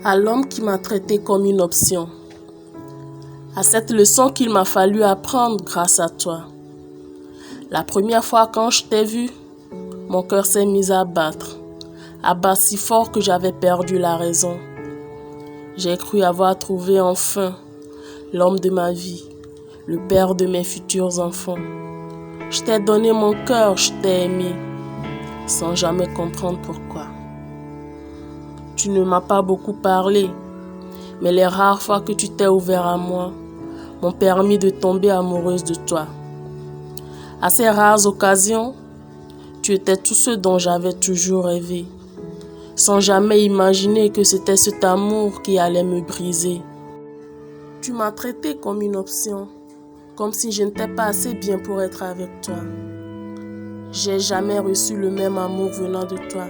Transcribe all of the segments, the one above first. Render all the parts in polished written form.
À l'homme qui m'a traité comme une option, à cette leçon qu'il m'a fallu apprendre grâce à toi. La première fois quand je t'ai vu, mon cœur s'est mis à battre si fort que j'avais perdu la raison. J'ai cru avoir trouvé enfin l'homme de ma vie, le père de mes futurs enfants. Je t'ai donné mon cœur, je t'ai aimé, sans jamais comprendre pourquoi. Tu ne m'as pas beaucoup parlé, mais les rares fois que tu t'es ouvert à moi m'ont permis de tomber amoureuse de toi. À ces rares occasions, tu étais tout ce dont j'avais toujours rêvé, sans jamais imaginer que c'était cet amour qui allait me briser. Tu m'as traité comme une option, comme si je n'étais pas assez bien pour être avec toi. J'ai jamais reçu le même amour venant de toi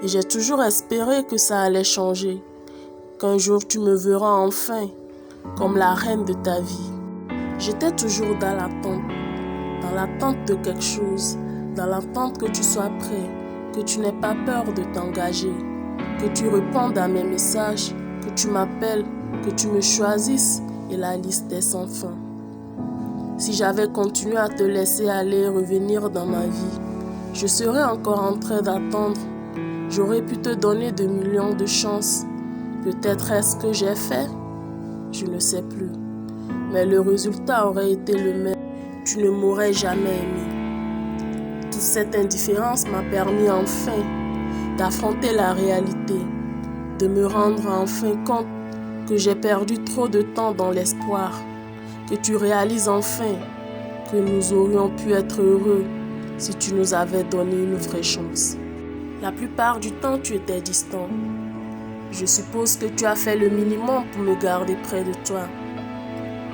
et j'ai toujours espéré que ça allait changer, qu'un jour tu me verras enfin comme la reine de ta vie. J'étais toujours dans l'attente de quelque chose, dans l'attente que tu sois prêt, que tu n'aies pas peur de t'engager, que tu répondes à mes messages, que tu m'appelles, que tu me choisisses et la liste est sans fin. Si j'avais continué à te laisser aller et revenir dans ma vie, je serais encore en train d'attendre. J'aurais pu te donner de millions de chances. Peut-être est-ce que j'ai fait? Je ne sais plus. Mais le résultat aurait été le même. Tu ne m'aurais jamais aimé. Toute cette indifférence m'a permis enfin d'affronter la réalité, de me rendre enfin compte que j'ai perdu trop de temps dans l'espoir, que tu réalises enfin que nous aurions pu être heureux si tu nous avais donné une vraie chance. La plupart du temps, tu étais distant. Je suppose que tu as fait le minimum pour me garder près de toi,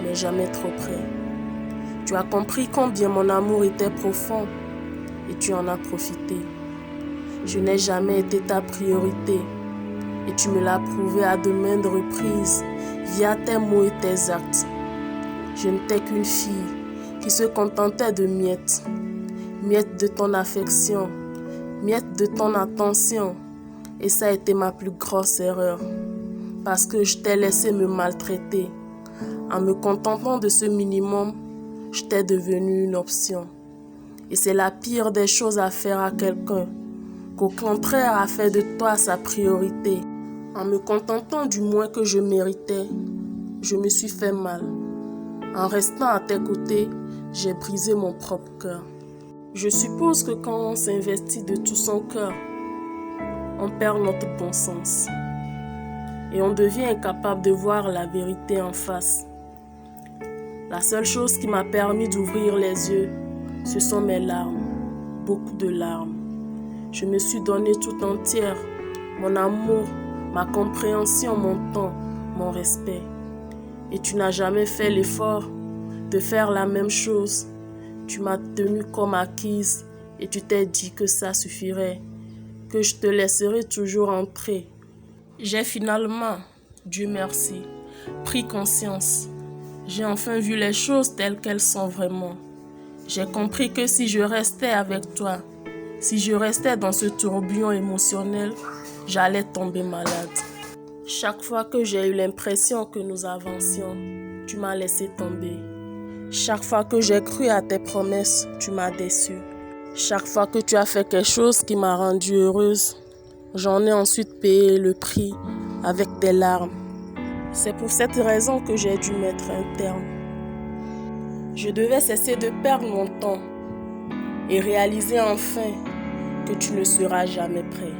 mais jamais trop près. Tu as compris combien mon amour était profond et tu en as profité. Je n'ai jamais été ta priorité et tu me l'as prouvé à de maintes reprises via tes mots et tes actes. Je n'étais qu'une fille qui se contentait de miettes de ton affection, miettes de ton attention. Et ça a été ma plus grosse erreur, parce que je t'ai laissé me maltraiter. En me contentant de ce minimum, je t'ai devenu une option. Et c'est la pire des choses à faire à quelqu'un, qu'au contraire a fait de toi sa priorité. En me contentant du moins que je méritais, je me suis fait mal. En restant à tes côtés, j'ai brisé mon propre cœur. Je suppose que quand on s'investit de tout son cœur, on perd notre bon sens et on devient incapable de voir la vérité en face. La seule chose qui m'a permis d'ouvrir les yeux, ce sont mes larmes, beaucoup de larmes. Je me suis donnée tout entière, mon amour, ma compréhension, mon temps, mon respect. Et tu n'as jamais fait l'effort de faire la même chose. Tu m'as tenue comme acquise et tu t'es dit que ça suffirait, que je te laisserai toujours entrer. J'ai finalement, Dieu merci, pris conscience. J'ai enfin vu les choses telles qu'elles sont vraiment. J'ai compris que si je restais avec toi, si je restais dans ce tourbillon émotionnel, j'allais tomber malade. Chaque fois que j'ai eu l'impression que nous avancions, tu m'as laissé tomber. Chaque fois que j'ai cru à tes promesses, tu m'as déçue. Chaque fois que tu as fait quelque chose qui m'a rendue heureuse, j'en ai ensuite payé le prix avec des larmes. C'est pour cette raison que j'ai dû mettre un terme. Je devais cesser de perdre mon temps et réaliser enfin que tu ne seras jamais prêt.